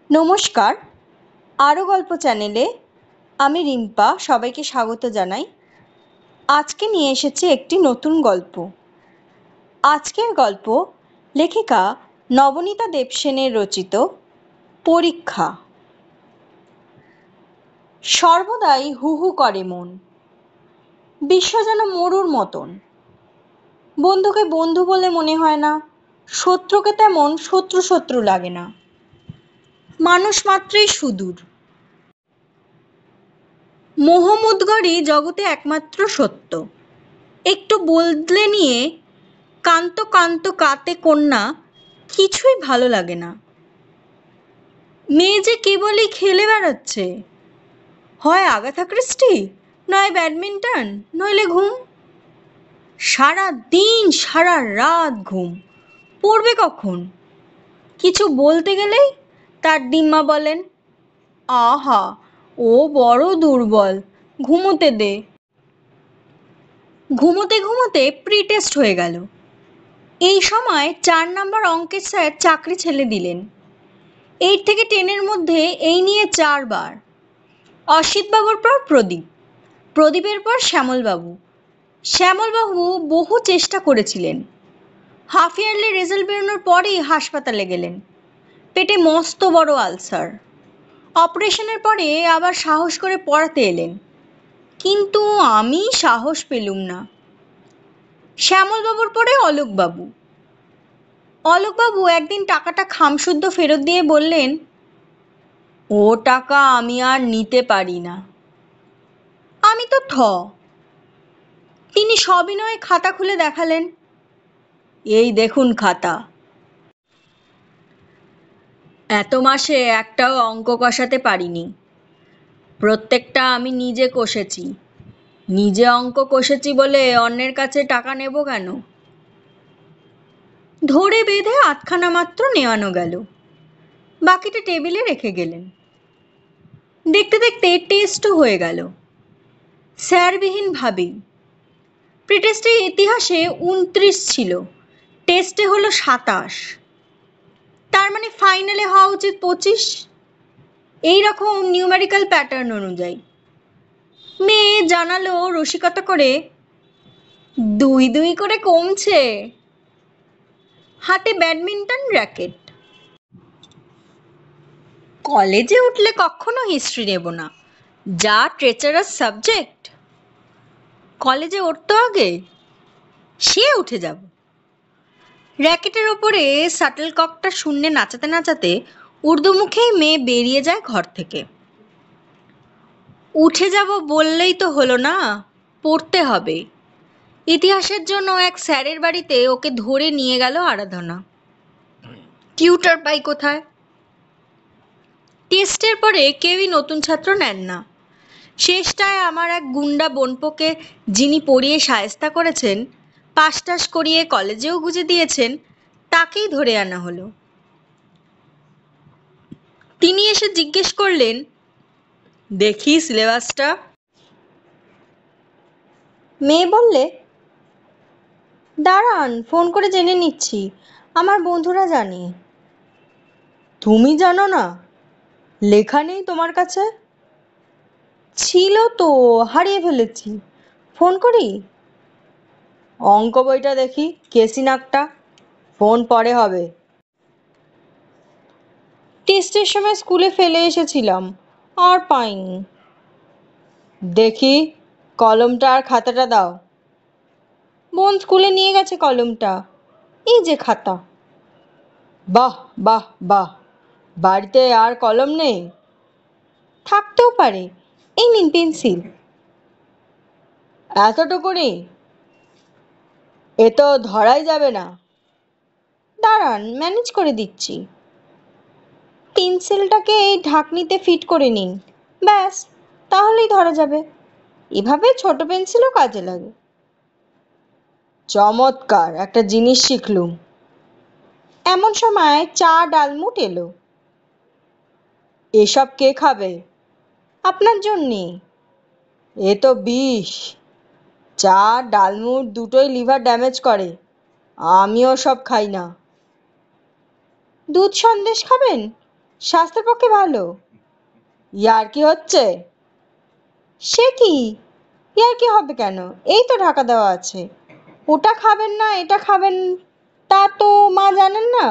নমস্কার, আরও গল্প চ্যানেলে আমি রিম্পা সবাইকে স্বাগত জানাই। আজকে নিয়ে এসেছি একটি নতুন গল্প। আজকের গল্প লেখিকা নবনীতা দেবসেনের রচিত পরীক্ষা। সর্বদাই হু হু করে মন, বিশ্ব যেন মরুর মতন। বন্ধুকে বন্ধু বলে মনে হয় না, শত্রুকে তেমন শত্রু শত্রু লাগে না। মানুষ মাত্রই সুদূর। মোহমুদ্গরই জগতে একমাত্র সত্য। একটু বদলে নিয়ে কান্ত কান্ত কাতে কন্যা কিছুই ভালো লাগে না। মেয়ে যে কেবলই খেলে বেড়াচ্ছে, হয় আগাথা ক্রিস্টি, নয় ব্যাডমিন্টন, নইলে ঘুম। সারা দিন সারা রাত ঘুম, পড়বে কখন? কিছু বলতে গেলেই তার ডিম্মা বলেন, আহা ও বড় দুর্বল, ঘুমোতে দে। ঘুমোতে ঘুমোতে প্রি টেস্ট হয়ে গেল। এই সময় 4 নম্বর অঙ্কের স্যার চাকরি ছেড়ে দিলেন। 8 থেকে 10-এর মধ্যে এই নিয়ে 4 বার। অসিতবাবুর পর প্রদীপ, প্রদীপের পর শ্যামলবাবু। শ্যামলবাবু বহু চেষ্টা করেছিলেন। হাফ ইয়ারলি রেজাল্ট বেরোনোর পরেই হাসপাতালে গেলেন। পেটে মস্ত বড় আলসার। অপারেশনের পরে আবার সাহস করে পড়াতে এলেন, কিন্তু আমি সাহস পেলুম না। শ্যামলবাবুর পরে অলোকবাবু। অলোকবাবু একদিন টাকাটা খামশুদ্ধ ফেরত দিয়ে বললেন, ও টাকা আমি আর নিতে পারি না। আমি তো থ। তিনি সবিনয়ে খাতা খুলে দেখালেন, এই দেখুন খাতা। এত মাসে একটাও অঙ্ক কষাতে পারিনি। প্রত্যেকটা আমি নিজে কষেছি। নিজে অঙ্ক কষেছি বলে অন্যের কাছে টাকা নেব কেন? ধরে বেঁধে আধখানা মাত্র নেওয়ানো গেল, বাকিটা টেবিলে রেখে গেলেন। দেখতে দেখতে টেস্টও হয়ে গেল, স্যারবিহীন ভাবেই। প্রিটেস্টের ইতিহাসে 29 ছিল, টেস্টে হলো 27। তার মানে ফাইনালে হওয়া উচিত 25। এইরকম নিউমেরিক্যাল প্যাটার্ন অনুযায়ী। মেয়ে জানালো রসিকতা করে, 2 করে কমছে। হাতে ব্যাডমিন্টন র্যাকেট। কলেজে উঠলে কখনো হিস্ট্রি নেব না, যা ট্রেচারাস সাবজেক্ট। কলেজে উঠতো আগে, সে উঠে যাব। র্যাকেটের ওপরে শাটলককটা শূন্যে নাচাতে নাচাতে উর্দুমুখেই মেয়ে বেরিয়ে যায় ঘর থেকে। উঠে যাব বললেই তো হলো না, পড়তে হবে। ইতিহাসের জন্য এক স্যারের বাড়িতে ওকে ধরে নিয়ে গেল আরাধনা। টিউটর পাই কোথায়? টেস্টের পরে কেউই নতুন ছাত্র নেন না। শেষটায় আমার এক গুন্ডা বোনপোকে, যিনি পড়িয়ে শায়েস্তা করেছেন, পাশ টাশ করিয়ে কলেজেও গুজে দিয়েছেন, তাকেই ধরে আনা হলো। তিনি এসে জিজ্ঞেস করলেন, দেখি সিলেবাসটা। মেয়ে বললে, দাঁড়ান ফোন করে জেনে নিচ্ছি, আমার বন্ধুরা জানে। তুমি জানো না? লেখা নেই তোমার কাছে? ছিল তো, হারিয়ে ফেলেছি। ফোন করি? অঙ্ক বইটা দেখি, কেসি নাকটা। ফোন পরে হবে। টেস্টের সময় স্কুলে ফেলে এসেছিলাম, আর পাইনি। দেখি কলমটা আর খাতাটা দাও। বোন স্কুলে নিয়ে গেছে কলমটা, এই যে খাতা। বাহ বাহ বাহ, বাড়িতে আর কলম নেই? থাকতেও পারে, এই নিন পেন্সিল। এতটুকুনি? এ তো ধরাই যাবে না। দাঁড়ান ম্যানেজ করে দিচ্ছি। পেন্সিলটাকে এই ঢাকনিতে ফিট করে নিন, ব্যাস, তাহলেই ধরা যাবে। এভাবে ছোট পেন্সিলও কাজে লাগে। চমৎকার, একটা জিনিস শিখলুম। এমন সময় চা ডালমুট এলো। এসব কে খাবে? আপনার জন্যে। এ তো বিষ। চা ডালমুট দুটোই লিভার ড্যামেজ করে, আমিও সব খাই না। দুধ সন্দেশ খাবেন? স্বাস্থ্যের পক্ষে ভালো। ইয়ার কি হচ্ছে? সে কি? ইয়ার কি হবে কেন? এই তো ঢাকা দেওয়া আছে। ওটা খাবেন না, এটা খাবেন, তা তো মা জানেন না।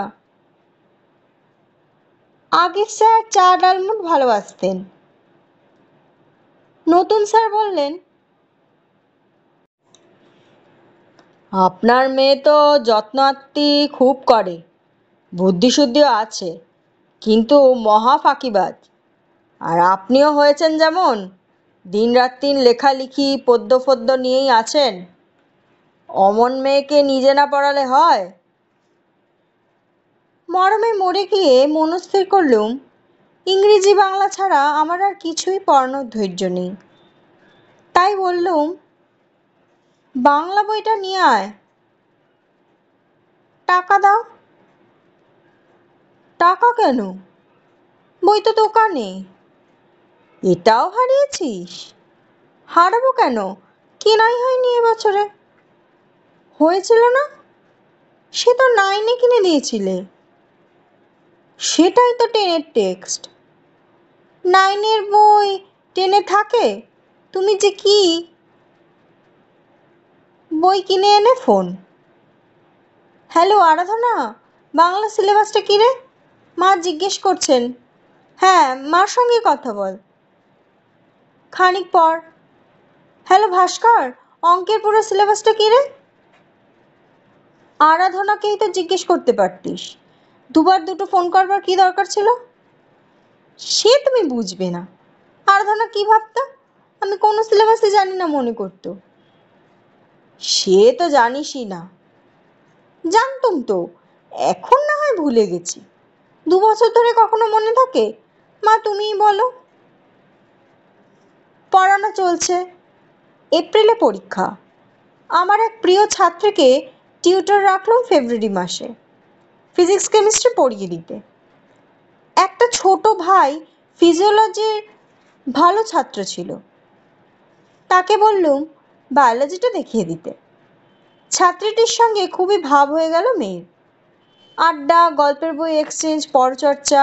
আগে স্যার চা ডালমুট ভালোবাসতেন। নতুন স্যার বললেন, আপনার মেয়ে তো যত্ন আত্তি খুব করে, বুদ্ধিশুদ্ধিও আছে, কিন্তু মহা ফাঁকিবাজ। আর আপনিও হয়েছেন যেমন, দিনরাত্রিন লেখালেখি পদ্য ফদ্য নিয়েই আছেন। অমন মেয়েকে নিজে না পড়ালে হয়? মরমে মরে গিয়ে মনস্থির করলুম ইংরেজি বাংলা ছাড়া আমার আর কিছুই পড়ানোর ধৈর্য নেই। তাই বললুম, বাংলা বইটা নিয়ে আয়। টাকা দাও। টাকা কেন? বই তো দোকানে। এটাও হারিয়েছিস? হারাবো কেন, কেনাই হয়নি এবছরে। হয়েছিল না? সে তো 9-এ কিনে দিয়েছিলে। সেটাই তো 10-এর টেক্সট। 9-এর বই 10-এ থাকে? তুমি যে কি! বই কিনে এনে ফোন। হ্যালো আরাধনা, বাংলা সিলেবাসটা কী রে? মা জিজ্ঞেস করছেন। হ্যাঁ, মার সঙ্গে কথা বল। খানিক পর, হ্যালো ভাস্কর, অঙ্কের পুরো সিলেবাসটা কী রে? আরাধনাকেই তো জিজ্ঞেস করতে পারতিস। দুবার দুটো ফোন করবার কী দরকার ছিল? সে তুমি বুঝবে না। আরাধনা কী ভাবতো? আমি কোনো সিলেবাসই জানি না মনে করতো। সে তো জানিসই না। জানতুম তো, এখন না হয় ভুলে গেছি। 2 বছর ধরে কখনো মনে থাকে? মা তুমিই বলো। পড়ানো চলছে। এপ্রিলে পরীক্ষা। আমার এক প্রিয় ছাত্রীকে টিউটর রাখলাম ফেব্রুয়ারি মাসে, ফিজিক্স কেমিস্ট্রি পড়িয়ে দিতে। একটা ছোট ভাই ফিজিওলজির ভালো ছাত্র ছিল, তাকে বললুম বায়োলজিটা দেখিয়ে দিতে। ছাত্রীটির সঙ্গে খুবই ভাব হয়ে গেল মেয়ের। আড্ডা, গল্পের বই এক্সচেঞ্জ, পরচর্চা,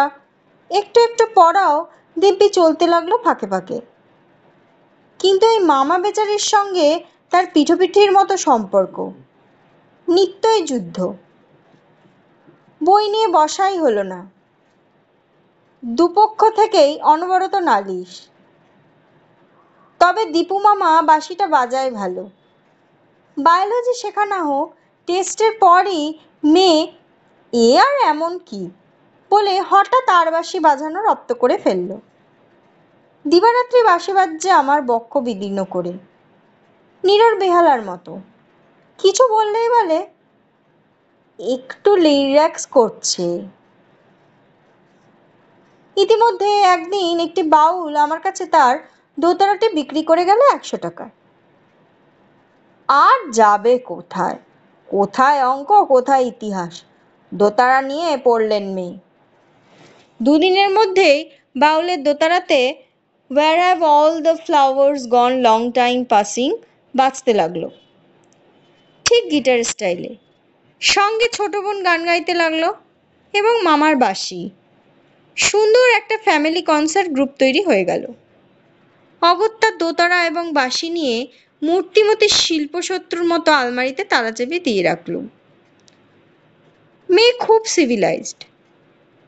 একটু একটু পড়াও দিব্যি চলতে লাগলো ফাঁকে ফাঁকে। কিন্তু এই মামা বেচারির সঙ্গে তার পিঠোপিঠির মতো সম্পর্ক, নিত্যই যুদ্ধ। বই নিয়ে বসাই হলো না। দুপক্ষ থেকেই অনবরত নালিশ। তবে দীপু মামা বাঁশিটা বাজায় ভালো। বায়োলজি শেখা না হোক, টেস্টের পরই মেয়ে এ আর এমন কি বলে হঠাৎ আর বাঁশি বাজানো রপ্ত করে ফেলল। দিবারাত্রি বাঁশি বাজছে আমার বক্ষ বিদীর্ণ করে, নীরর বেহালার মতো। কিছু বললেই বলে একটু রিল্যাক্স করছে। ইতিমধ্যে একদিন একটি বাউল আমার কাছে তার দোতারাটি বিক্রি করে গেল 100 টাকায়। আর যাবে কোথায়? কোথায় অঙ্ক, কোথায় ইতিহাস? দোতারা নিয়ে পড়লেন মেয়ে। দুদিনের মধ্যেই বাউলের দোতারাতে where have all the flowers gone long time passing বাজতে লাগলো, ঠিক গিটার স্টাইলে। সঙ্গে ছোট বোন গান গাইতে লাগলো এবং মামার বাঁশি। সুন্দর একটা ফ্যামিলি কনসার্ট গ্রুপ তৈরি হয়ে গেল। অগত্যা দোতারা এবং বাঁশি নিয়ে মূর্তিমতী শিল্পশত্রুর মতো আলমারিতে তালা চেপে দিয়ে রাখলুম। মেয়ে খুব সিভিলাইজড,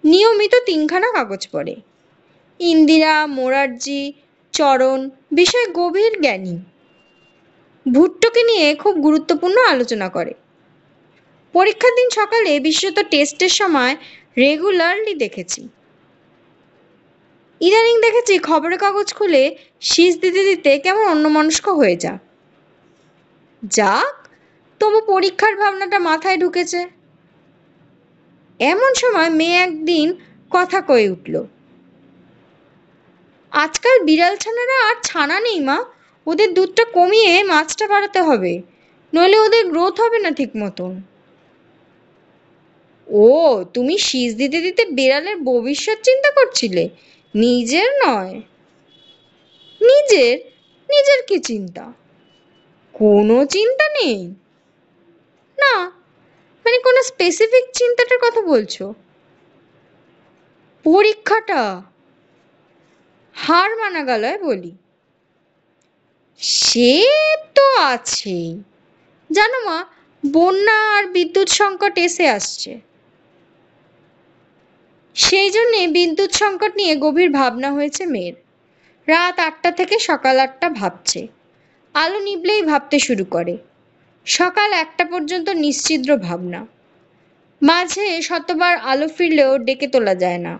নিয়মিত 3খানা কাগজ পড়ে। ইন্দিরা, মোরারজি, চরণ বিষয়ে গভীর জ্ঞানী। ভুট্টোকে নিয়ে খুব গুরুত্বপূর্ণ আলোচনা করে। পরীক্ষার দিন সকালে, বিশেষত টেস্টের সময় রেগুলারলি দেখেছি। ইদানিং দেখেছি খবরের কাগজ খুলে শীষ দিতে দিতে কেমন অন্যমনস্ক হয়ে যাক, তবু পরীক্ষার ভাবনাটা মাথায় ঢুকেছে। এমন সময় মেয়ে একদিন কথা কয়ে উঠল, আজকাল বিড়াল ছানারা আর ছানা নেই মা, ওদের দুধটা কমিয়ে মাছটা বাড়াতে হবে, নইলে ওদের গ্রোথ হবে না ঠিক মতন। ও, তুমি শীষ দিতে দিতে বিড়ালের ভবিষ্যৎ চিন্তা করছিলে, নিজের নয়? নিজের? নিজের কি চিন্তা? কোনো চিন্তা নেই? না, মানে কোনো স্পেসিফিক চিন্তাটার কথা বলছো? পরীক্ষাটা হার মানা গলায় বলি, সে তো আছেই। জানো মা, বন্যা আর বিদ্যুৎ সংকট এসে আসছে। সেই জন্যে বিদ্যুৎ সংকট নিয়ে গভীর ভাবনা হয়েছে মেয়ের। রাত ৮টা থেকে সকাল ৮টা ভাবছে। আলো নিভলেই ভাবতে শুরু করে। সকাল ১টা পর্যন্ত নিশ্চিদ্র ভাবনা। মাঝে শতবার আলো ফিরলেও ডেকে তোলা যায় না।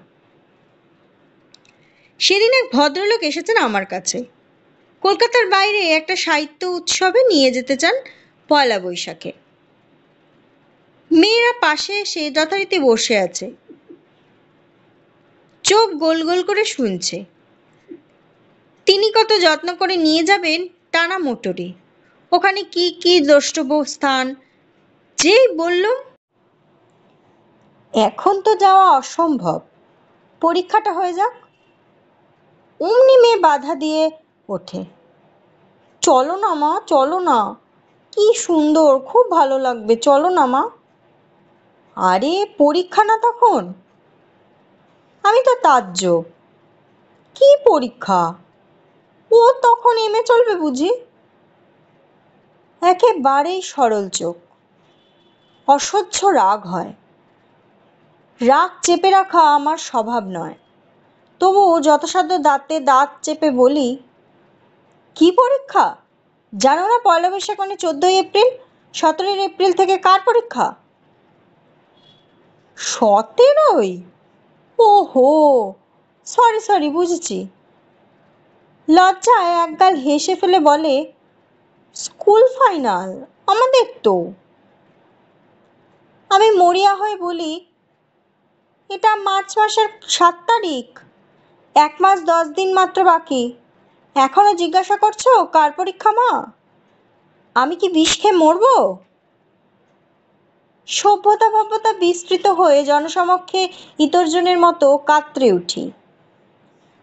সেদিন এক ভদ্রলোক এসেছেন আমার কাছে। কলকাতার বাইরে একটা সাহিত্য উৎসবে নিয়ে যেতে চান পয়লা বৈশাখে। মেয়েরা পাশে এসে যথারীতি বসে আছে, চোখ গোল গোল করে শুনছে। তিনি কত যত্ন করে নিয়ে যাবেন টানা মোটরে। ওখানে কি কি দ্রষ্টব্য স্থান যেই বলল, এখন তো যাওয়া অসম্ভব, পরীক্ষাটা হয়ে যাক। অমনি মেয়ে বাধা দিয়ে ওঠে, চলো না মা, চলো না, কি সুন্দর, খুব ভালো লাগবে, চলো না মা। আরে পরীক্ষা না তখন? আমি তো তাজ্জব, কি পরীক্ষা? ও তখন এমএ চলবে বুঝি? একেবারেই সরল চোখ। অসহ্য রাগ হয়। রাগ চেপে রাখা আমার স্বভাব নয়, তবুও যথাসাধ্য দাঁতে দাঁত চেপে বলি, কি পরীক্ষা? জানো না পয়লা বৈশাখ মানে 14ই এপ্রিল? 17ই এপ্রিল থেকে কার পরীক্ষা? 17ই? ওহো, সরি সরি, বুঝেছি। লজ্জায় একগাল হেসে ফেলে বলে, স্কুল ফাইনাল আমাদের তো। আমি মরিয়া হয়ে বলি, এটা মার্চ মাসের 7 তারিখ, 1 মাস 10 দিন মাত্র বাকি। এখনো জিজ্ঞাসা করছো কার পরীক্ষা মা? আমি কি বিষ খেয়ে মরবো? সভ্যতা ভব্যতা বিস্তৃত হয়ে জনসমক্ষে ইতর্জনের মতো কাতরে উঠি।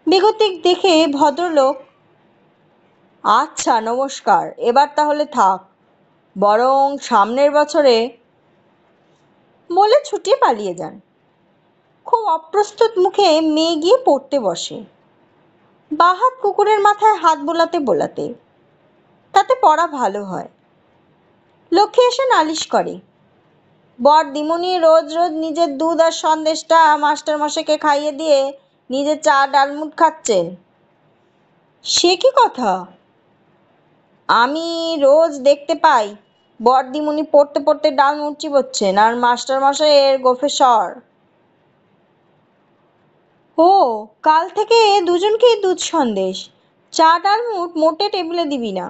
বেগতিক দেখে ভদ্রলোক, আচ্ছা নমস্কার, এবার তাহলে থাক, বরং সামনের বছরে, বলে ছুটিয়ে পালিয়ে যান। খুব অপ্রস্তুত মুখে মেয়ে গিয়ে পড়তে বসে, বাহাত কুকুরের মাথায় হাত বোলাতে বোলাতে। তাতে পড়া ভালো হয়। লক্ষ্মী এসে নালিশ করে, বর দিমুনি রোজ রোজ নিজের দুধ আর সন্দেশটা মাস্টারমশাইকে খাইয়ে দিয়ে নিজে চা ডালমুট খাচ্ছেন। সে কি কথা? আমি রোজ দেখতে পাই বর দিমুনি পড়তে পড়তে ডালমুট চিবোচ্ছেন আর মাস্টারমশাইয়ের গোফে সর। ও, কাল থেকে দুজনকেই দুধ সন্দেশ, চা ডালমুট মোটে টেবিলে দিবি না।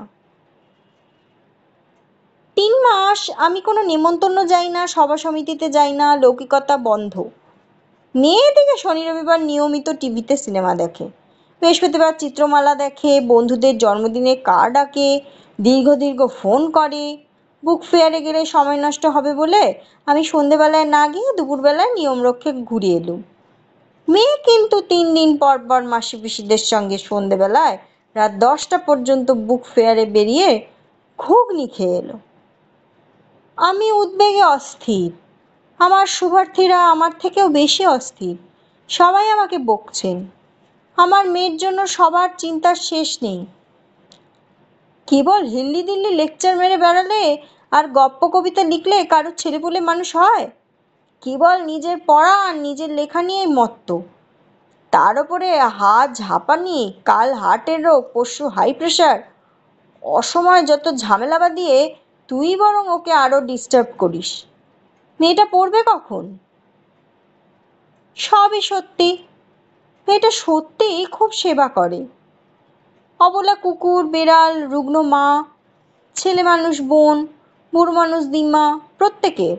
3 মাস আমি কোনো নেমন্তন্ন যাই না, সভা সমিতিতে যাই না, লৌকিকতা বন্ধ। মেয়ে এদিকে শনি রবিবার নিয়মিত টিভিতে সিনেমা দেখে, বৃহস্পতিবার চিত্রমালা দেখে, বন্ধুদের জন্মদিনে কার্ড আঁকে, দীর্ঘ দীর্ঘ ফোন করে। বুক ফেয়ারে গেলে সময় নষ্ট হবে বলে আমি সন্ধেবেলায় না গিয়ে দুপুরবেলায় নিয়ম রক্ষে ঘুরে এলুম। মেয়ে কিন্তু 3 দিন পর পর মাসি পিসিদের সঙ্গে সন্ধেবেলায় রাত 10টা পর্যন্ত বুক ফেয়ারে বেরিয়ে ঘুগনি খেয়ে এলো। আমি উদ্বেগে অস্থির। আমার শুভার্থীরা আমার থেকেও বেশি অস্থির। সবাই আমাকে বকছেন। আমার মেয়ের জন্য সবার চিন্তার শেষ নেই। কেবল হিল্লি দিল্লি লেকচার মেরে বেড়ালে আর গপ্প কবিতা লিখলে কারোর ছেলেপুলে মানুষ হয়? কেবল নিজের পড়া আর নিজের লেখা নিয়েই মত্ত। তার ওপরে হাত ঝাঁপানি, কাল হার্টের রোগ, পরশু হাই প্রেশার। অসময়ে যত ঝামেলা বাঁধিয়ে তুই বরং ওকে আরো ডিস্টার্ব করিস। মেয়েটা পড়বে কখন? সবই সত্যি। মেয়েটা সত্যিই খুব সেবা করে। অবলা কুকুর, বেড়াল, রুগ্ন মা, ছেলে মানুষ বোন, বুড়ো মানুষ দিমা, প্রত্যেকের।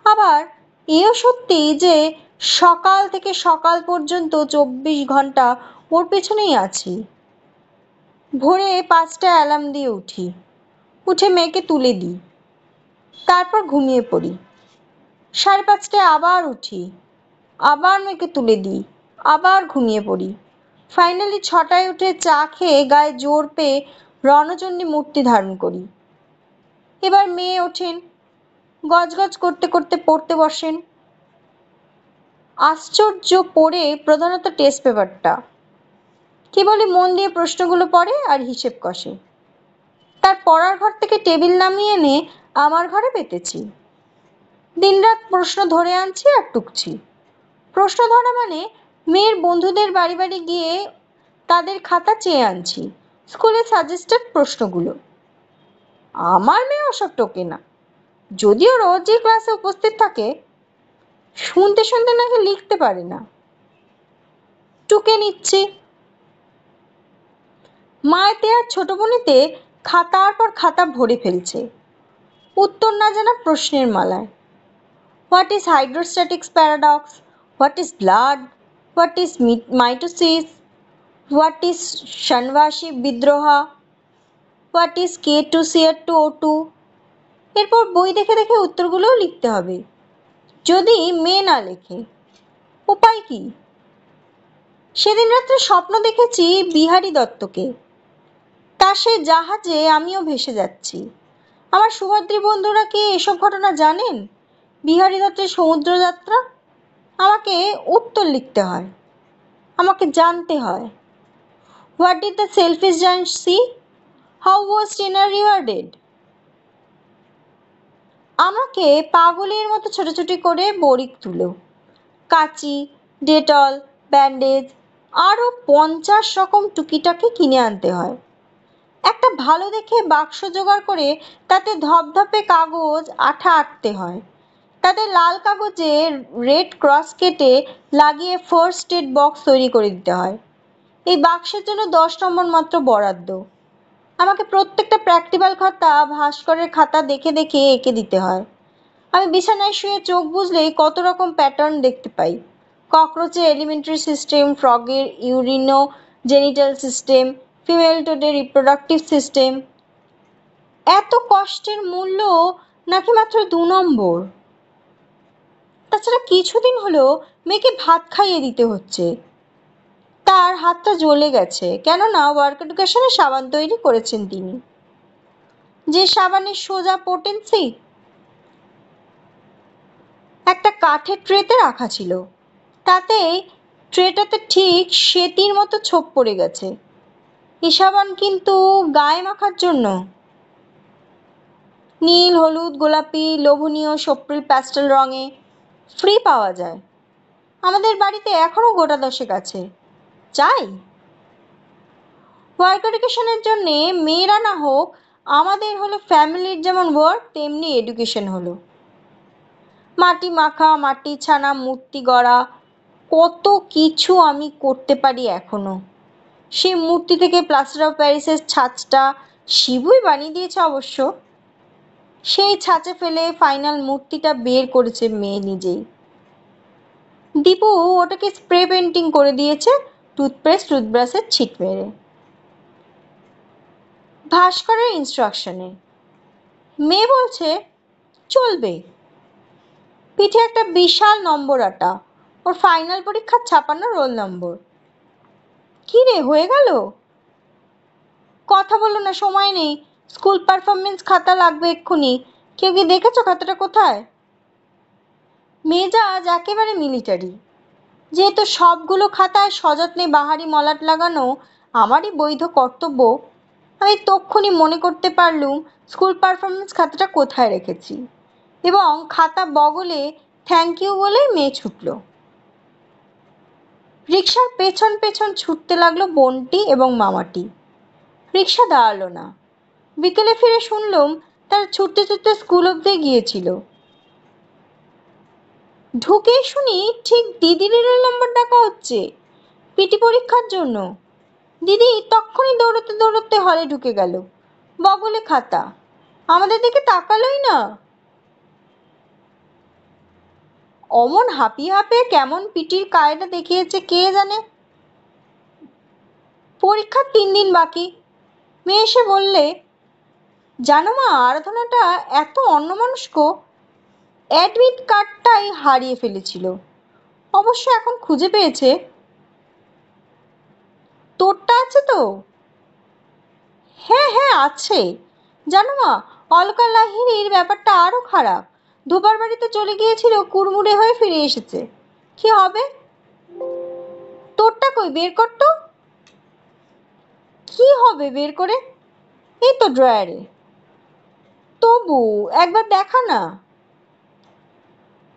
আবার এও সত্যি যে সকাল থেকে সকাল পর্যন্ত 24 ঘন্টা ওর পেছনেই আছি। ভোরে 5টায় অ্যালার্ম দিয়ে উঠি, উঠে মেয়েকে তুলে দিই, তারপর ঘুমিয়ে পড়ি। 5:30টায় আবার উঠি, আবার মেয়েকে তুলে দিই, আবার ঘুমিয়ে পড়ি। ফাইনালি 6টায় উঠে চা খেয়ে গায়ে জোর পেয়ে রণচণ্ডী মূর্তি ধারণ করি। এবার মেয়ে ওঠেন, গজগজ করতে করতে পড়তে বসেন। আশ্চর্য পড়ে প্রধানত টেস্ট পেপারটা। কেবলই মন দিয়ে প্রশ্নগুলো পড়ে আর হিসেব কষে। তার পড়ার ঘর থেকে টেবিল নামিয়ে এনে আমার ঘরে পেতেছি। দিনরাত প্রশ্ন ধরে আনছি আর টুকছি। প্রশ্ন ধরা মানে মেয়ের বন্ধুদের বাড়ি বাড়ি গিয়ে তাদের খাতা চেয়ে আনছি, স্কুলে সাজেস্টেড প্রশ্নগুলো। আমার মেয়ে ওসব টোকে না, যদিও রোজই ক্লাসে উপস্থিত থাকে। শুনতে শুনতে নাকি লিখতে পারে না, টুকে নিচ্ছি। মায়েতে আর ছোট বোনেতে খাতার পর খাতা ভরে ফেলছে উত্তর না জানা প্রশ্নের মালায়। What is hydrostatics paradox, what is blood, what is mitosis, what is শানভাসী বিদ্রোহ, হোয়াট ইজ K2CR2O2। এরপর বই দেখে দেখে উত্তরগুলোও লিখতে হবে, যদি মেয়ে না লেখে। উপায় কি? সেদিন রাত্রে স্বপ্ন দেখেছি বিহারী দত্তকে, তার সেই জাহাজে আমিও ভেসে যাচ্ছি। আমার সুভদ্রী বন্ধুরা কি এসব ঘটনা জানেন? বিহারী দত্তের সমুদ্র যাত্রা। আমাকে উত্তর লিখতে হয়, আমাকে জানতে হয়। What did the selfish giant see, how was Tina rewarded. আমাকে পাগলের মতো ছোটাছুটি করে বড়িক তুলো, কাঁচি, ডেটল, ব্যান্ডেজ আরও 50 রকম টুকিটাকি কিনে আনতে হয়। একটা ভালো দেখে বাক্স জোগাড় করে তাতে ধপধপে কাগজ আঠা আঁটতে হয়। তাতে লাল কাগজে রেড ক্রস কেটে লাগিয়ে ফার্স্ট এড বক্স তৈরি করে দিতে হয়। এই বাক্সের জন্য 10 নম্বর মাত্র বরাদ্দ। আমাকে প্রত্যেকটা প্র্যাকটিক্যাল খাতা ভাস্করের খাতা দেখে দেখে এঁকে দিতে হয়। আমি বিছানায় শুয়ে চোখ বুজলেই কত রকম প্যাটার্ন দেখতে পাই। ককরোচের এলিমেন্টারি সিস্টেম, ফ্রগের ইউরিনো জেনিটাল সিস্টেম, ফিমেল টোডের রিপ্রোডাক্টিভ সিস্টেম। এত কষ্টের মূল্য নাকি মাত্র 2 নম্বর। তাছাড়া কিছুদিন হলো মেয়েকে ভাত খাইয়ে দিতে হচ্ছে। তার হাতটা জ্বলে গেছে, কেননা ওয়ার্ক এডুকেশনে সাবান তৈরি করেছেন তিনি। যে সাবানের সোজা পোটেন্সি একটা কাঠের ট্রেতে রাখা ছিল, তাতে ট্রেটাতে ঠিক সেতির মতো ছোপ পড়ে গেছে। এই সাবান কিন্তু গায়ে মাখার জন্য। নীল, হলুদ, গোলাপি, লোভনীয় সপ্রিল প্যাস্টেল রঙে ফ্রি পাওয়া যায়। আমাদের বাড়িতে এখনো গোটা 10 আছে। চাই? ওয়ার্ক এডুকেশনের জন্যে মেয়েরা না হোক, আমাদের হলো ফ্যামিলির যেমন ওয়ার্ক তেমনি এডুকেশন হলো। মাটি মাখা, মাটি ছানা, মূর্তি গড়া, কত কিছু আমি করতে পারি এখনো। সেই মূর্তি থেকে প্লাস্টার অফ প্যারিসের ছাঁচটা শিবুই বানিয়ে দিয়েছে অবশ্য। সেই ছাঁচে ফেলে ফাইনাল মূর্তিটা বের করেছে মেয়ে নিজেই। দীপু ওটাকে স্প্রে পেন্টিং করে দিয়েছে টুথপেস্ট টুথব্রাশের ছিট মেরে। ভাস্করের ইনস্ট্রাকশনে মেয়ে বলছে চলবে। পিঠে একটা বিশাল নম্বর আটা, ওর ফাইনাল পরীক্ষার 56 রোল নম্বর। কি রে, হয়ে গেল? কথা বলো না, সময় নেই। স্কুল পারফরমেন্স খাতা লাগবে এক্ষুনি। কেউ কি দেখেছো খাতাটা কোথায়? মেজাজ একেবারে মিলিটারি। যেহেতু সবগুলো খাতায় সযত্নে বাহারি মলাট লাগানো আমারই বৈধ কর্তব্য, আমি তক্ষুনি মনে করতে পারলুম স্কুল পারফরমেন্স খাতাটা কোথায় রেখেছি, এবং খাতা বগলে থ্যাংক ইউ বলে মেয়ে ছুটল। রিক্সার পেছন পেছন ছুটতে লাগলো বোনটি এবং মামাটি। রিক্সা দাঁড়ালো না। বিকেলে ফিরে শুনলুম তারা ছুটতে ছুটতে স্কুল অবধি গিয়েছিল। ঢুকে শুনি ঠিক দিদির রোল নম্বর ডাকা হচ্ছে পিটি পরীক্ষার জন্য। দিদি তক্ষুনি দৌড়তে দৌড়তে হলে ঢুকে গেল, বগলে খাতা। আমাদের দিকে তাকালোই না। অমন হাঁপিয়ে হাঁপিয়ে কেমন পিটির কায়দা দেখিয়েছে কে জানে। পরীক্ষার 3 দিন বাকি। মেয়ে এসে বললে, জানো মা, আরাধনাটা এত অন্যমনস্ক, অ্যাডমিট কার্ডটাই হারিয়ে ফেলেছিল। অবশ্য এখন খুঁজে পেয়েছে। তোরটা আছে তো? হ্যাঁ হ্যাঁ আছে। জানো মা, অলকা লাহিড়ির ব্যাপারটা আরো খারাপ। ধোবার বাড়িতে চলে গিয়েছিল, কুড়মুড়ে হয়ে ফিরে এসেছে। কি হবে? তোরটা কই, বের কর তো। কি হবে বের করে? এই তো ড্রয়ারে। তবু একবার দেখা না।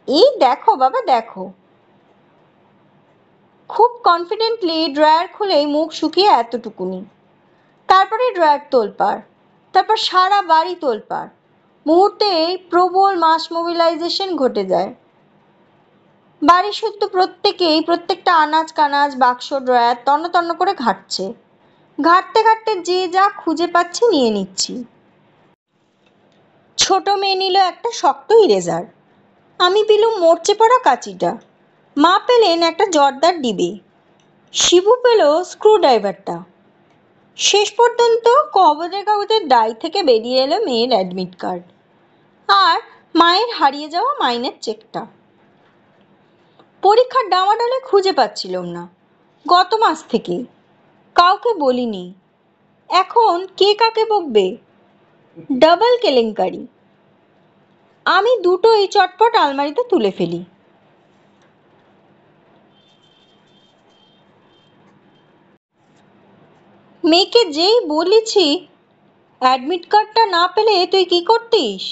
এই দেখো বাবা, দেখো। খুব কনফিডেন্টলি ড্রয়ার খুলেই মুখ শুকিয়ে এতটুকুনি। তারপরে ড্রয়ার তোলপাড়, তারপর সারা বাড়ি তোলপাড়। মুহূর্তেই প্রবল মাস মোবিলাইজেশন ঘটে যায়। বাড়ি শুদ্ধ প্রত্যেকেই প্রত্যেকটা আনাজ কানাজ বাক্স ড্রয়ার তন্ন তন্ন করে ঘাঁটছে। ঘাঁটতে ঘাঁটতে যে যা খুঁজে পাচ্ছি নিয়ে নিচ্ছি। ছোট মেয়ে নিল একটা শক্ত ইরেজার, আমি পেলুম মরচে পড়া কাঁচিটা, মা পেলেন একটা জর্দার ডিবে, শিবু পেল স্ক্রুড্রাইভারটা। শেষ পর্যন্ত খবরের কাগজের ডাই থেকে বেরিয়ে এলো মেয়ের অ্যাডমিট কার্ড আর মায়ের হারিয়ে যাওয়া মাইনের চেকটা। পরীক্ষার ডামাডোলে খুঁজে পাচ্ছিলাম না গত মাস থেকে। কাউকে বলিনি। এখন কে কাকে বকবে? ডাবল কেলেঙ্কারি। আমি দুটোই চটপট আলমারিতে তুলে ফেলি। মেয়েকে যেই বলেছি অ্যাডমিট কার্ডটা না পেলে তুই কি করতিস,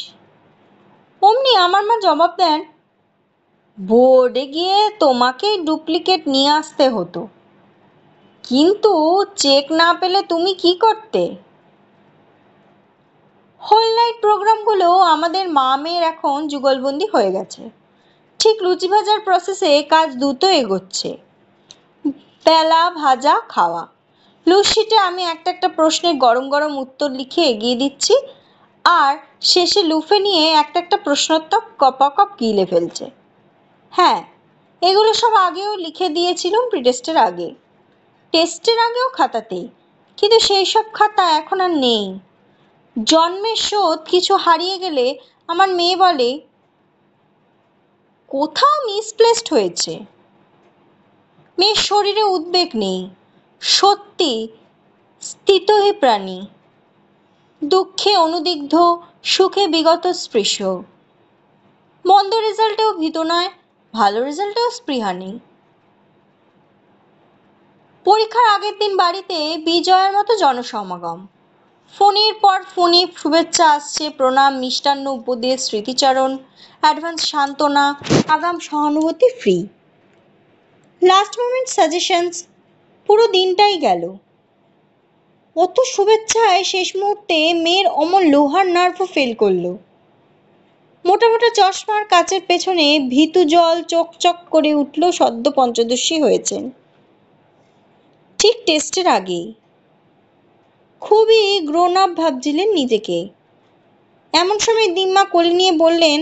অমনি আমার মা জবাব দেন, বোর্ডে গিয়ে তোমাকেই ডুপ্লিকেট নিয়ে আসতে হতো, কিন্তু চেক না পেলে তুমি কি করতে? হোল নাইট প্রোগ্রামগুলো আমাদের মা মেয়ের এখন যুগলবন্দি হয়ে গেছে। ঠিক লুচি ভাজার প্রসেসে কাজ দ্রুত এগোচ্ছে। বেলা ভাজা খাওয়া, লুচিতে আমি একটা একটা প্রশ্নের গরম গরম উত্তর লিখে এগিয়ে দিচ্ছি, আর শেষে লুফে নিয়ে একটা একটা প্রশ্নোত্তর কপাকপ গিলে ফেলছে। হ্যাঁ, এগুলো সব আগেও লিখে দিয়েছিলাম প্রিটেস্টের আগে, টেস্টের আগেও খাতাতেই, কিন্তু সেই সব খাতা এখন আর নেই। জন্মের শোধ কিছু হারিয়ে গেলে আমার মেয়ে বলে, কোথাও মিসপ্লেসড হয়েছে। মেয়ের শরীরে উদ্বেগ নেই, সত্যি স্থিতহী প্রাণী, দুঃখে অনুদিগ্ধ, সুখে বিগত স্পৃশ। মন্দ রেজাল্টেও ভীত নয়, ভালো রেজাল্টেও স্পৃহা নেই। পরীক্ষার আগের দিন বাড়িতে বিজয়ের মতো জনসমাগম। ফোনের পর ফোনে শুভেচ্ছা আসছে, প্রণাম, মিষ্টান্ন, উপদেশ, স্মৃতিচারণ, অ্যাডভান্স সান্ত্বনা, আগাম সহানুভূতি ফ্রি, লাস্ট মোমেন্ট সাজেশনস। পুরো দিনটাই গেল অত শুভেচ্ছায়। শেষ মুহূর্তে মেয়ের অমন লোহার নার্ভও ফেল করলো। মোটা মোটা চশমার কাচের পেছনে ভীতু জল চকচক করে উঠল, সদ্য পঞ্চদশী হয়েছেন। ঠিক টেস্টের আগেই খুবই গ্রোন আপ ভাবছিলেন নিজেকে। এমন সময় দিম্মা কোলে নিয়ে বললেন,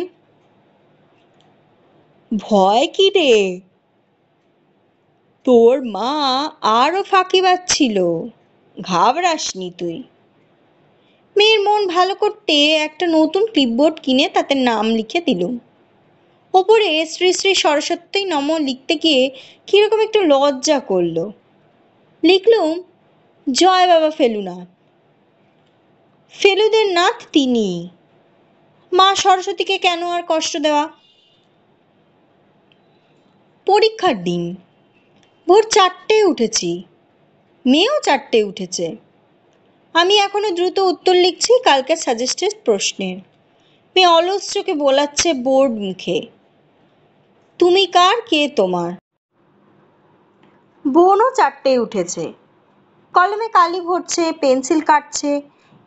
ভয় কি রে, তোর মা আরও ফাঁকিবাজ ছিল, ঘাবড়াসনি তুই। মেয়ের মন ভালো করতে একটা নতুন ক্লিপবোর্ড কিনে তাতে নাম লিখে দিলুম। ওপরে শ্রী শ্রী সরস্বতী নম লিখতে গিয়ে কিরকম একটু লজ্জা করলো। লিখলুম, জয় বাবা ফেলুনাথ। ফেলুদের নাথ তিনি, মা সরস্বতীকে কেন আর কষ্ট দেওয়া। পরীক্ষার দিন ভোর 4টেয় উঠেছি, মেয়েও 4টেয় উঠেছে। আমি এখনো দ্রুত উত্তর লিখছি কালকের সাজেস্টেড প্রশ্নের। মেয়ে অলস চোখে বোলাচ্ছে বোর্ড মুখে, তুমি কার, কে তোমার। বোনও 4টেয় উঠেছে, কলমে কালি ভরছে, পেন্সিল কাটছে,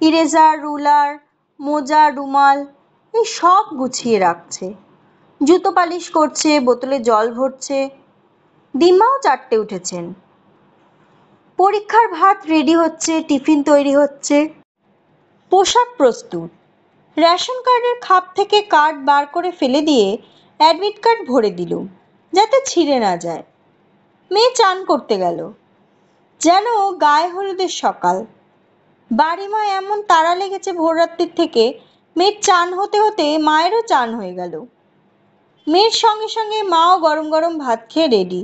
ইরেজার, রুলার, মোজা, রুমাল এই সব গুছিয়ে রাখছে, জুতো পালিশ করছে, বোতলে জল ভরছে। দিম্মাও 4টে উঠেছেন। পরীক্ষার ভাত রেডি হচ্ছে, টিফিন তৈরি হচ্ছে, পোশাক প্রস্তুত। রেশন কার্ডের খাপ থেকে কার্ড বার করে ফেলে দিয়ে অ্যাডমিট কার্ড ভরে দিলুম যাতে ছিঁড়ে না যায়। মেয়ে চান করতে গেল, যেন গায়ে হলুদের সকাল। বাড়িময় এমন তাড়া লেগেছে ভোররাত্রির থেকে, মেয়ের চান হতে হতে মায়েরও চান হয়ে গেল। মেয়ের সঙ্গে সঙ্গে মাও গরম গরম ভাত খেয়ে রেডি।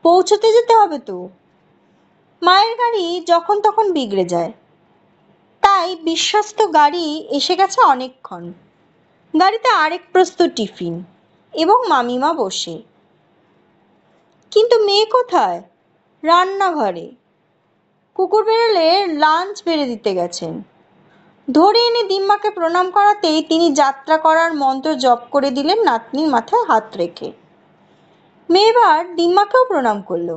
পৌঁছতে যেতে হবে তো। মায়ের গাড়ি যখন তখন বিগড়ে যায়, তাই বিশ্বস্ত গাড়ি এসে গেছে অনেকক্ষণ। গাড়িতে আরেক প্রস্তুত টিফিন এবং মামিমা বসে। কিন্তু মেয়ে কোথায়? রান্নাঘরে। কুকুর বেড়ালে লাঞ্চ বেড়ে দিতে গেছেন। ধরে এনে দিম্মাকে প্রণাম করাতেই তিনি যাত্রা করার মন্ত্র জপ করে দিলেন নাতনির মাথায় হাত রেখে। মেয়ে এবার দিম্মাকেও প্রণাম করলো,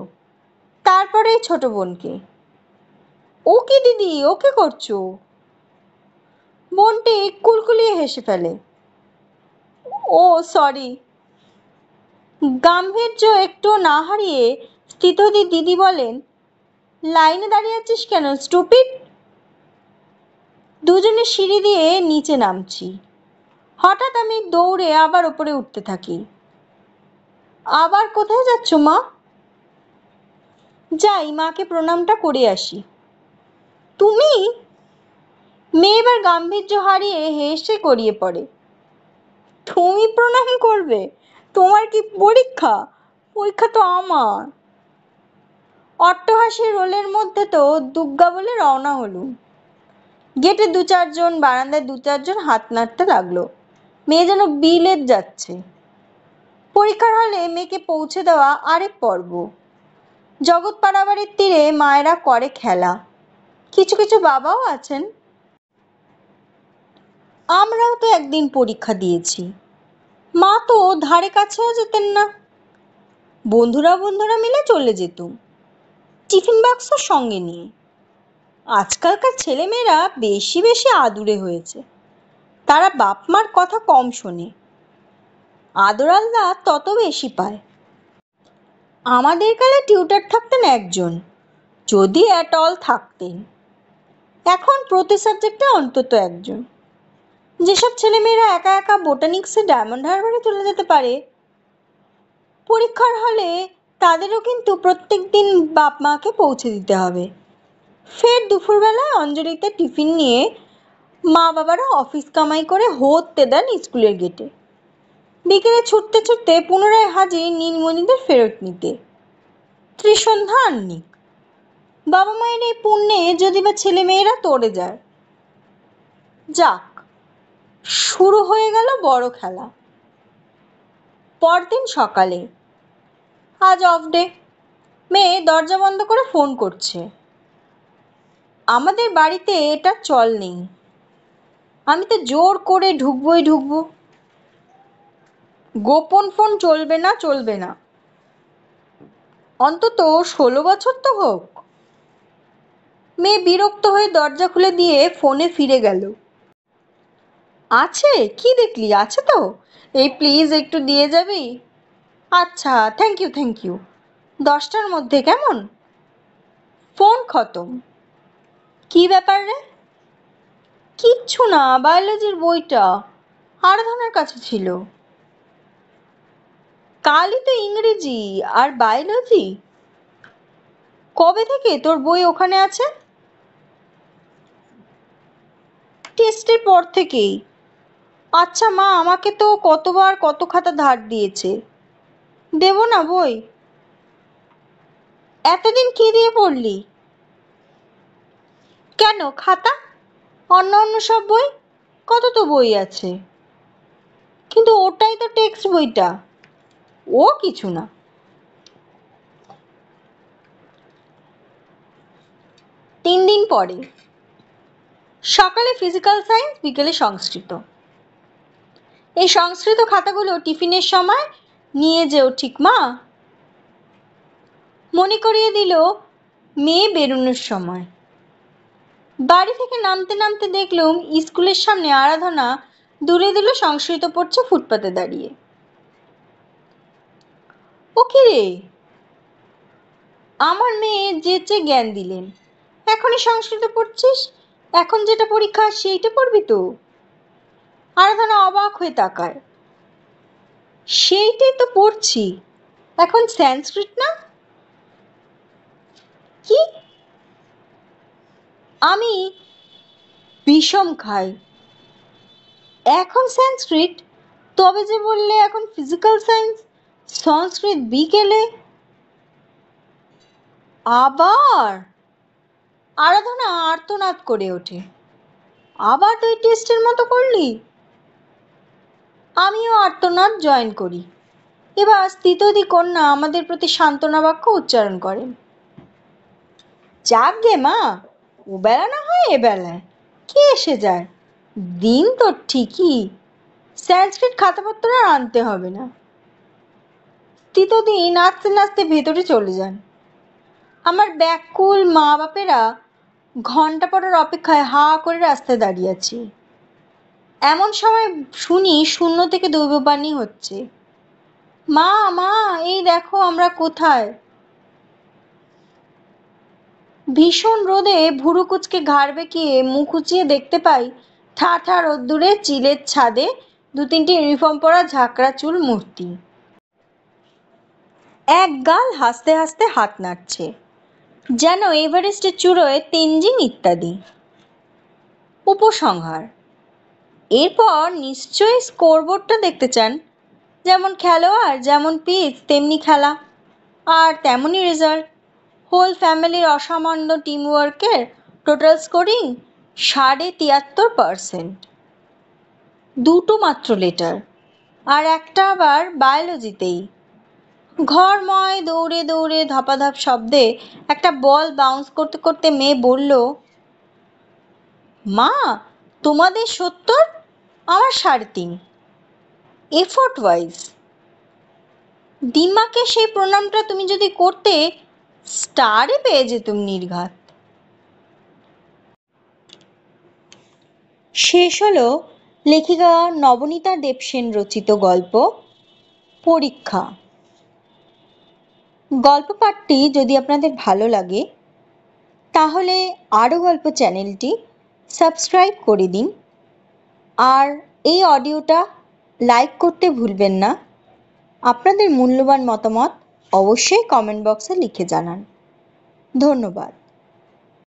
তারপরে ছোট বোনকে। ও কি দিদি, ও কি করছো? বোনটি কুলকুলিয়ে হেসে ফেলে। ও সরি। গাম্ভীর্য একটু না হারিয়ে স্থিতধী দিদি বলেন, লাইনে দাঁড়িয়ে আছিস কেন স্টুপিড? দুজনে সিঁড়ি দিয়ে নিচে নামছি। হঠাৎ আমি দৌড়ে আবার ওপরে উঠতে থাকি। আবার কোথায় যাচ্ছ মা? যাই মাকে প্রণামটা করে আসি। তুমি? মেয়ে এবার গাম্ভীর্য হারিয়ে হেসে গড়িয়ে পড়ে। তুমি প্রণাম করবে? তোমার কি পরীক্ষা? পরীক্ষা তো আমার। অট্টহাসির রোলের মধ্যে তো দুগ্গা বলে রওনা হলুম। গেটে দু চারজন, বারান্দায় দু চারজন হাত নাড়তে লাগলো। মেয়ে যেন বিলেত যাচ্ছে। পরীক্ষার হলে মেয়েকে পৌঁছে দেওয়া আরেক পর্ব। জগৎ পাড়াবাড়ির তীরে মায়েরা করে খেলা, কিছু কিছু বাবাও আছেন। আমরাও তো একদিন পরীক্ষা দিয়েছি। মা তো ধারে কাছেও যেতেন না। বন্ধুরা বন্ধুরা মিলে চলে যেতুম, টিফিন বাক্স সঙ্গে নিয়ে। আজকালকার ছেলেমেয়েরা বেশি বেশি আদুরে হয়েছে। তারা বাপ মার কথা কম শোনে, আদর আহ্লাদ তত বেশি পায়। আমাদের কালে টিউটর থাকতেন একজন, যদি অ্যাট অল থাকতেন। এখন প্রতি সাবজেক্টে অন্তত একজন। যেসব ছেলেমেয়েরা একা একা বোটানিক্সে ডায়মন্ড হারবারে চলে যেতে পারে, পরীক্ষার হলে তাদেরও কিন্তু প্রত্যেক দিন বাপ মাকে পৌঁছে দিতে হবে। ফের দুপুরবেলায় অঞ্জলিতে টিফিন নিয়ে মা বাবারা অফিস কামাই করে হতে দেন স্কুলের গেটে। বিকেলে ছুটতে ছুটতে পুনরায় হাজির নীলমণিদের ফেরত নিতে। ত্রিসন্ধ্যা আহ্নিক। বাবা মায়ের এই পুণ্যে যদি বা ছেলে মেয়েরা তরে যায়। যাক, শুরু হয়ে গেল বড় খেলা। পরদিন সকালে। আজ অফ ডে। মেয়ে দরজা বন্ধ করে ফোন করছে। আমাদের বাড়িতে এটা চল নেই। আমি তো জোর করে ঢুকবোই ঢুকবো। গোপন ফোন চলবে না, চলবে না। অন্তত 16 বছর তো হোক। মেয়ে বিরক্ত হয়ে দরজা খুলে দিয়ে ফোনে ফিরে গেল। আছে? কি দেখলি? আছে তো? এই প্লিজ একটু দিয়ে যাবি? আচ্ছা, থ্যাংক ইউ থ্যাংক ইউ। 10টার মধ্যে, কেমন? ফোন খতম। কি ব্যাপার রে? কিচ্ছু না, বায়োলজির বইটা আরাধনার কাছে ছিল। কালই তো ইংরেজি আর বায়োলজি। কবে থেকে তোর বই ওখানে আছে? টেস্টের পর থেকেই। আচ্ছা মা, আমাকে তো কতবার কত খাতা ধার দিয়েছে, দেব না বই? এতদিন কি দিয়ে পড়লি? কেন খাতা? অন্য অন্য সব বই? কত তো বই আছে। কিন্তু ওটাই তো টেক্সট বইটা। ও কিছু না। 3 দিন পরে। সকালে ফিজিক্যাল সায়েন্স, বিকেলে সংস্কৃত। এই সংস্কৃত খাতাগুলো টিফিনের সময় নিয়ে যেও, ঠিক মা? মনে করিয়ে দিল মেয়ে বেরোনোর সময়। বাড়ি থেকে নামতে নামতে দেখলুম স্কুলের সামনে আরাধনা দূরে দূরে সংস্কৃত পড়ছে ফুটপাতে দাঁড়িয়ে। ও কি রে? আমার মেয়ে যেচে জ্ঞান দিলেন, এখনই সংস্কৃত পড়ছিস? এখন যেটা পরীক্ষা সেইটা পড়বি তো? আরাধনা অবাক হয়ে তাকায়। সেইটাই তো পড়ছি, এখন সংস্কৃত না? কি? আমি বিষম খাই। এখন সংস্কৃত? তবে যে বললে এখন ফিজিক্যাল সায়েন্স, সংস্কৃত বিকেলে। আবার? আরাধনা আর্তনাদ করে ওঠে। আবার তুই টেস্টের মতো করলি? আমিও আর্তনাদ জয়েন করি। এবার স্থিতধী কন্যা আমাদের প্রতি সান্ত্বনা বাক্য উচ্চারণ করেন। যাক গে মা, ও বেলা না হয় এ বেলায় কে এসে যায়, দিন তো ঠিকই, সংস্কৃত খাতাপত্র আর আনতে হবে না। স্থিতধী নাচতে নাচতে ভেতরে চলে যান। আমার ব্যাকুল মা বাপেরা ঘন্টা পড়ার অপেক্ষায় হা করে রাস্তায় দাঁড়িয়ে আছি। এমন সময় শুনি শূন্য থেকে দৈববাণী হচ্ছে, মা মা এই দেখো আমরা কোথায়। ভীষণ রোদে ভুরু কুচকে ঘাড় বেঁকিয়ে মুখ উঁচিয়ে দেখতে পাই ঠাঁ ঠাঁ রোদ্দুরে চিলের ছাদে দু তিনটে ইউনিফর্ম পরা ঝাঁকড়া চুল মূর্তি। এক গাল হাসতে হাসতে হাত নাড়ছে, যেন এভারেস্টের চূড়োয় তেনজিং ইত্যাদি। উপসংহার, এরপর নিশ্চয়ই স্কোরবোর্ডটা দেখতে চান। যেমন খেলোয়াড়, যেমন পিচ তেমনি খেলা, আর তেমনই রেজাল্ট। হোল ফ্যামিলির অসামান্য টিমওয়ার্কের টোটাল স্কোরিং 73%। দুটো মাত্র লেটার, আর একটা আবার বায়োলজিতেই। ঘরময় দৌড়ে দৌড়ে ধপাধপ শব্দে একটা বল বাউন্স করতে করতে মেয়ে বলল, মা তোমাদের 70, আমার 3.5, এফোর্ট ওয়াইজ। দিমাকে সেই প্রণামটা তুমি যদি করতে, স্টারে পেয়ে যেতুম নির্ঘাত। শেষ হলো লেখিকা নবনীতা দেবসেন রচিত গল্প পরীক্ষা। গল্প পাঠটি যদি আপনাদের ভালো লাগে তাহলে আরও গল্প চ্যানেলটি সাবস্ক্রাইব করে দিন, আর এই অডিওটা লাইক করতে ভুলবেন না। আপনাদের মূল্যবান মতামত অবশ্যই কমেন্ট বক্সে লিখে জানান। ধন্যবাদ।